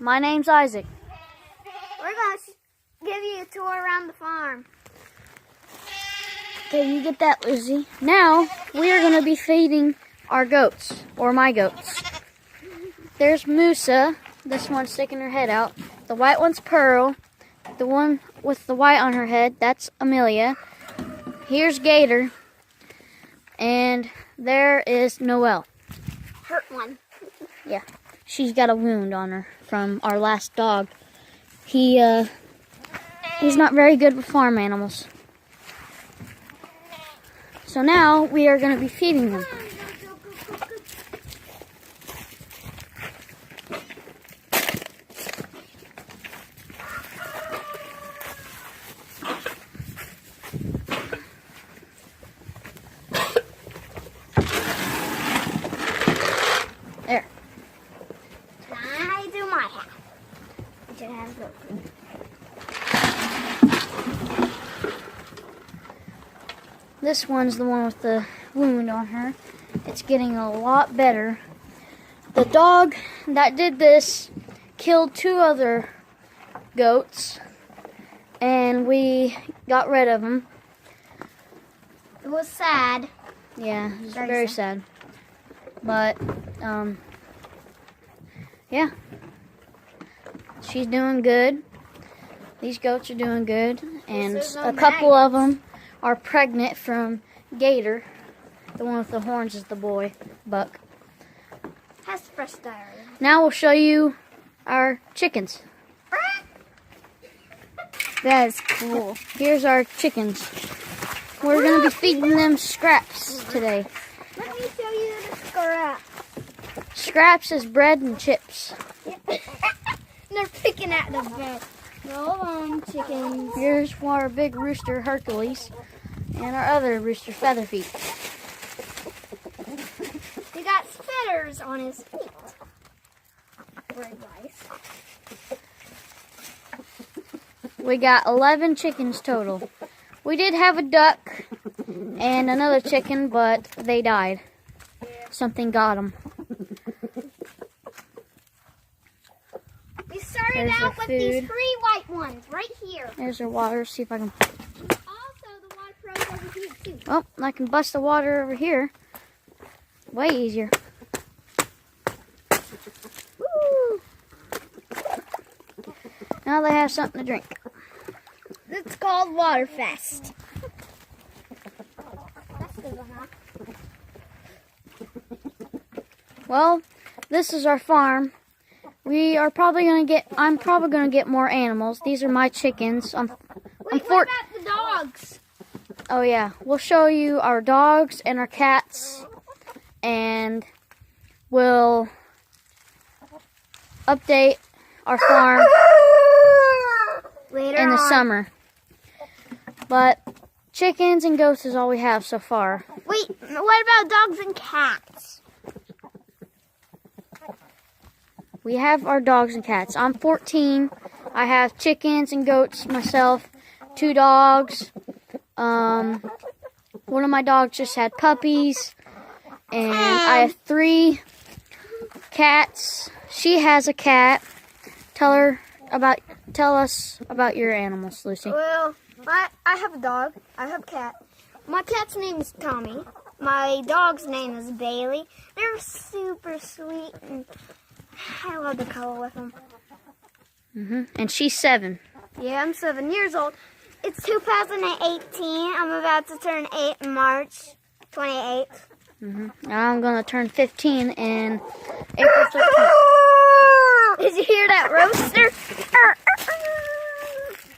My name's Isaac. We're going to give you a tour around the farm. Okay, you get that, Lucy. Now, we are going to be feeding our goats, or my goats. There's Musa. This one's sticking her head out. The white one's Pearl. The one with the white on her head, that's Amelia. Here's Gator. And there is Noelle. Hurt one. Yeah, she's got a wound on her from our last dog. He's not very good with farm animals. So now we are going to be feeding them. There. I do my hat. Which I have broken. This one's the one with the wound on her. It's getting a lot better. The dog that did this killed 2 other goats, and we got rid of them. It was sad. Yeah, it was very sad. But, yeah. She's doing good. These goats are doing good. And a couple of them are pregnant from Gator. The one with the horns is the boy, Buck. Has fresh diarrhea. Now we'll show you our chickens. That is cool. Here's our chickens. We're going to be feeding them scraps today. Let me show you the scrap. Scraps is bread and chips. They're picking at the bed. Roll on, chickens. Here's our big rooster, Hercules, and our other rooster, Featherfeet. He got feathers on his feet. Very nice. We got 11 chickens total. We did have a duck and another chicken, but they died. Something got them. We started There's out our with these food. 3 white ones right here. There's our water. See if I can... Also, the water froze over here too. Oh, I can bust the water over here. Way easier. Woo! Now they have something to drink. It's called Waterfest. That's good enough. Well, this is our farm. I'm probably gonna get more animals. These are my chickens. Wait, what about the dogs? Oh yeah, we'll show you our dogs and our cats, and we'll update our farm Later in the on. summer. But chickens and goats is all we have so far. Wait, what about dogs and cats? We have our dogs and cats. I'm 14. I have chickens and goats myself, 2 dogs. One of my dogs just had puppies, and I have 3 cats. She has a cat. Tell us about your animals, Lucy. Well, I have a dog. I have a cat. My cat's name is Tommy. My dog's name is Bailey. They're super sweet, and I love to cuddle with them. And she's 7. Yeah, I'm 7 years old. It's 2018. I'm about to turn 8 in March 28th. I'm gonna turn 15 in April 13th. Did you hear that rooster?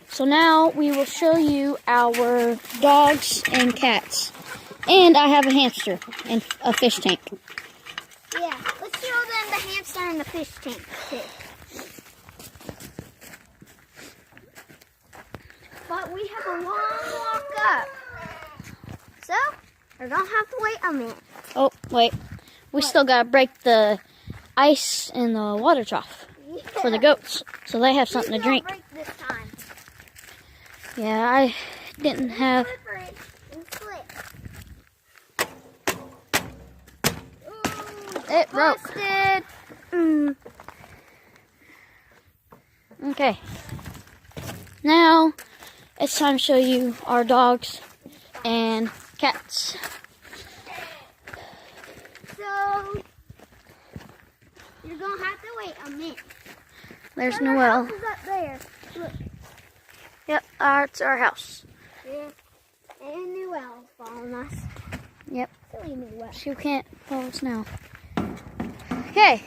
So now we will show you our dogs and cats. And I have a hamster and a fish tank. Yeah, let's show them the hamster and the fish tank too. But we have a long walk up. So, we're going to have to wait a minute. Oh, wait. We still gotta break the ice in the water trough for the goats, so they have something to drink. Break this time. Yeah, I didn't have... Slippery and slick. It broke. Busted. Okay. Now, it's time to show you our dogs and cats. So, you're going to have to wait a minute. There's Our Noelle. house is up there. Look. Yep, that's our house. Yeah. And Noelle's following us. Yep. Silly Noelle. She can't follow us now. Okay.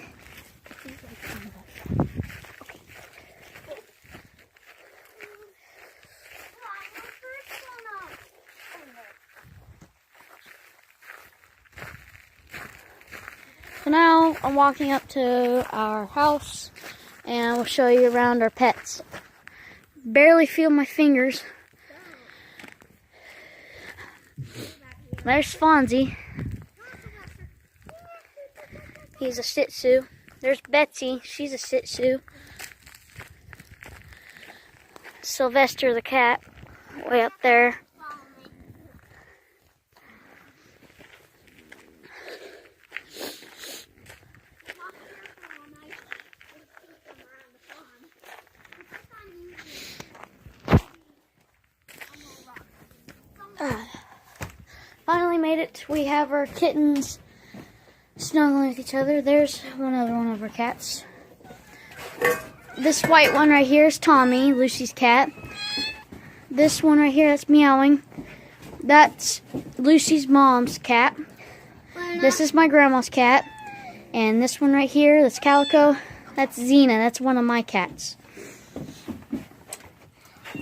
So now I'm walking up to our house and we'll show you around our pets. Barely feel my fingers. There's Fonzie. He's a Shih Tzu. There's Betsy. She's a Shih Tzu. Sylvester the cat, way up there. Finally made it. We have our kittens snuggling with each other. There's another one of our cats. This white one right here is Tommy, Lucy's cat. This one right here, that's meowing. That's Lucy's mom's cat. This is my grandma's cat. And this one right here, that's Calico. That's Xena. That's one of my cats.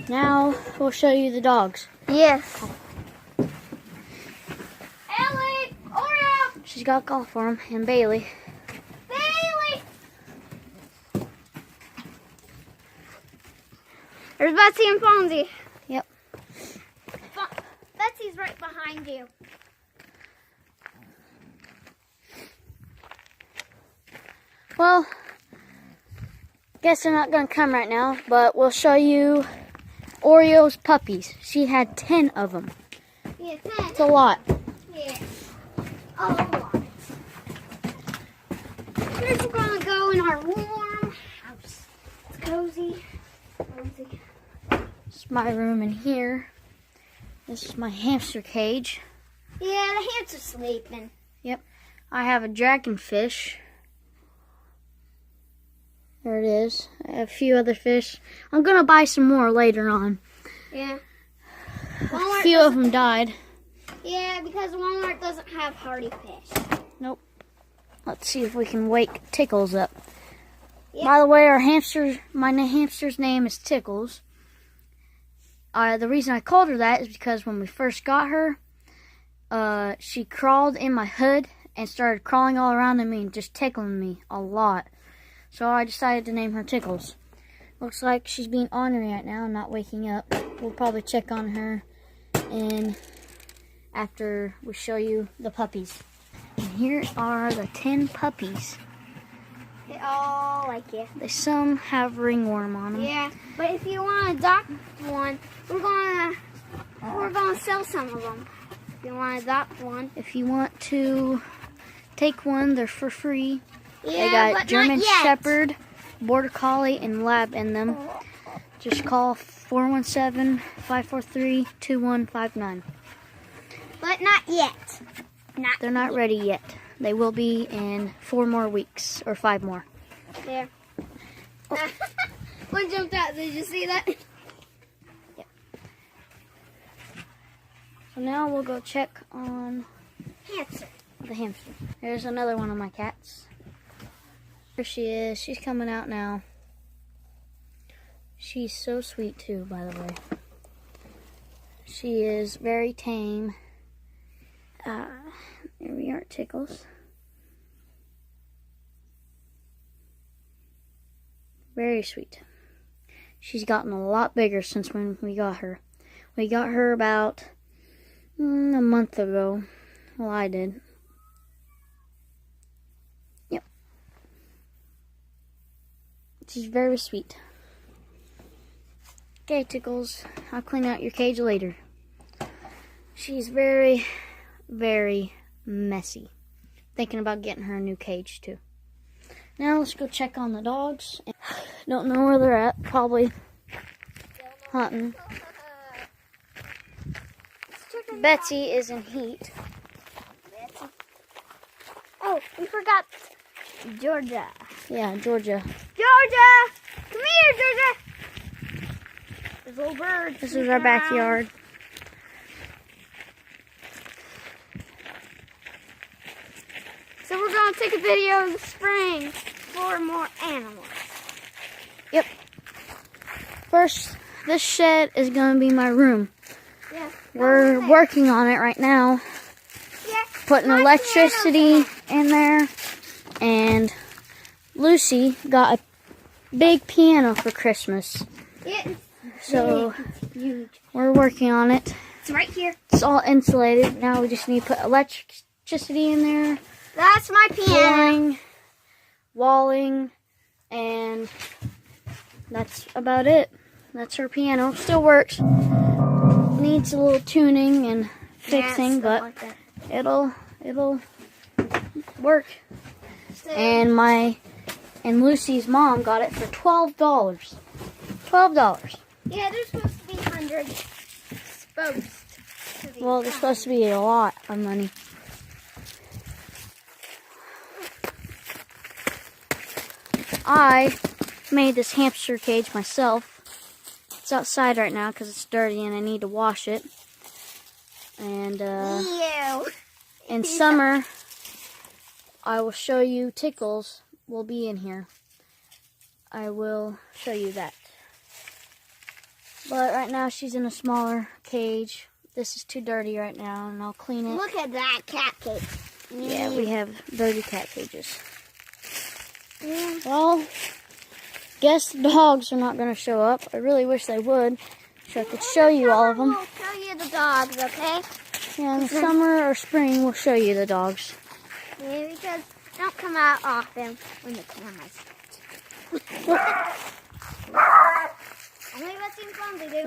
Now we'll show you the dogs. Yes. Ellie! Oreo! She's got a call for him. And Bailey. Bailey! There's Betsy and Fonzie. Yep. Betsy's right behind you. Well, guess they're not going to come right now, but we'll show you Oreo's puppies. She had 10 of them. Yeah, 10. It's a lot. Yeah. A lot. Here's we're going to go in our warm house. It's cozy. Cozy. This is my room in here. This is my hamster cage. Yeah, the hamster's sleeping. Yep. I have a dragonfish. There it is. I have a few other fish. I'm going to buy some more later on. Yeah. A few of them died. Yeah, because Walmart doesn't have hardy fish. Nope. Let's see if we can wake Tickles up. Yep. By the way, my hamster's name is Tickles. The reason I called her that is because when we first got her, she crawled in my hood and started crawling all around me and just tickling me a lot. So I decided to name her Tickles. Looks like she's being ornery right now, not waking up. We'll probably check on her and after we show you the puppies. And here are the 10 puppies. They all like it. Some have ringworm on them. Yeah, but if you want to adopt one, we're gonna sell some of them. If you want to adopt one. If you want to take one, they're for free. Yeah, They got but German not yet. Shepherd, Border Collie, and Lab in them. Just call 417-543-2159. But not yet. They're not ready yet. They will be in 4 more weeks, or 5 more. There. One jumped out. Did you see that? Yep. So now we'll go check on Hamster. the hamster. There's another one of my cats. There she is. She's coming out now. She's so sweet too, by the way. She is very tame. There we are, Tickles. Very sweet. She's gotten a lot bigger since when we got her. We got her about a month ago. Well, I did. Yep. She's very sweet. Okay, Tickles. I'll clean out your cage later. She's very, very messy. Thinking about getting her a new cage, too. Now let's go check on the dogs. Don't know where they're at. Probably hunting. Betsy is in heat. Oh, we forgot Georgia. Yeah, Georgia. Georgia! Come here, Georgia! There's little birds. This is our backyard. So we're going to take a video in the spring for more animals. Yep. First, this shed is going to be my room. Yeah. We're working on it right now. Yeah. Putting My electricity in there. And Lucy got a big piano for Christmas. It's So huge. we're working on it. It's right here. It's all insulated. Now we just need to put electricity in there. That's my piano. Flooring, walling, and that's about it. That's her piano. Still works. Needs a little tuning and fixing, but like that. it'll work. So, And Lucy's mom got it for $12. $12. yeah, there's supposed to be hundreds. Supposed to be. Well, there's supposed to be a lot of money. I made this hamster cage myself. It's outside right now because it's dirty and I need to wash it. And Ew. in summer, I will show you Tickles will be in here. I will show you that. But right now she's in a smaller cage. This is too dirty right now and I'll clean it. Look at that cat cage. Yeah, we have dirty cat cages. Yeah. Well, guess the dogs are not going to show up. I really wish they would, so I could show you all of them. We'll show you the dogs, okay? Yeah, in the summer or spring, we'll show you the dogs. Yeah, because they don't come out often when the camera's. Only what's in fun they do.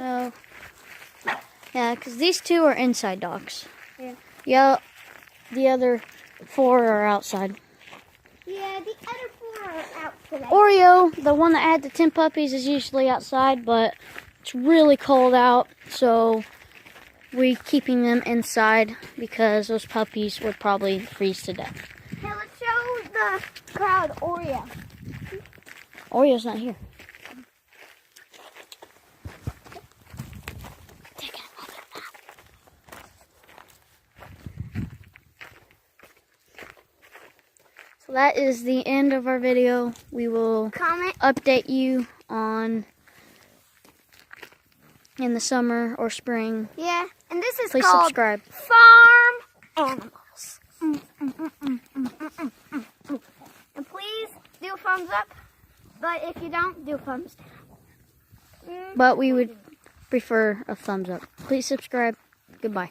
So, yeah, because these two are inside dogs. Yeah. Yeah, the other 4 are outside. Yeah, the other 4 are out today. Oreo, the one that had the 10 puppies, is usually outside, but it's really cold out, so we're keeping them inside because those puppies would probably freeze to death. Hey, let's show the crowd Oreo. Oreo's not here. Take another nap. So that is the end of our video. We will Comment. update you on in the summer or spring. Yeah, and this is Please called subscribe. Farm Animals. And please do a thumbs up. But if you don't, do a thumbs down. But we would prefer a thumbs up. Please subscribe. Goodbye.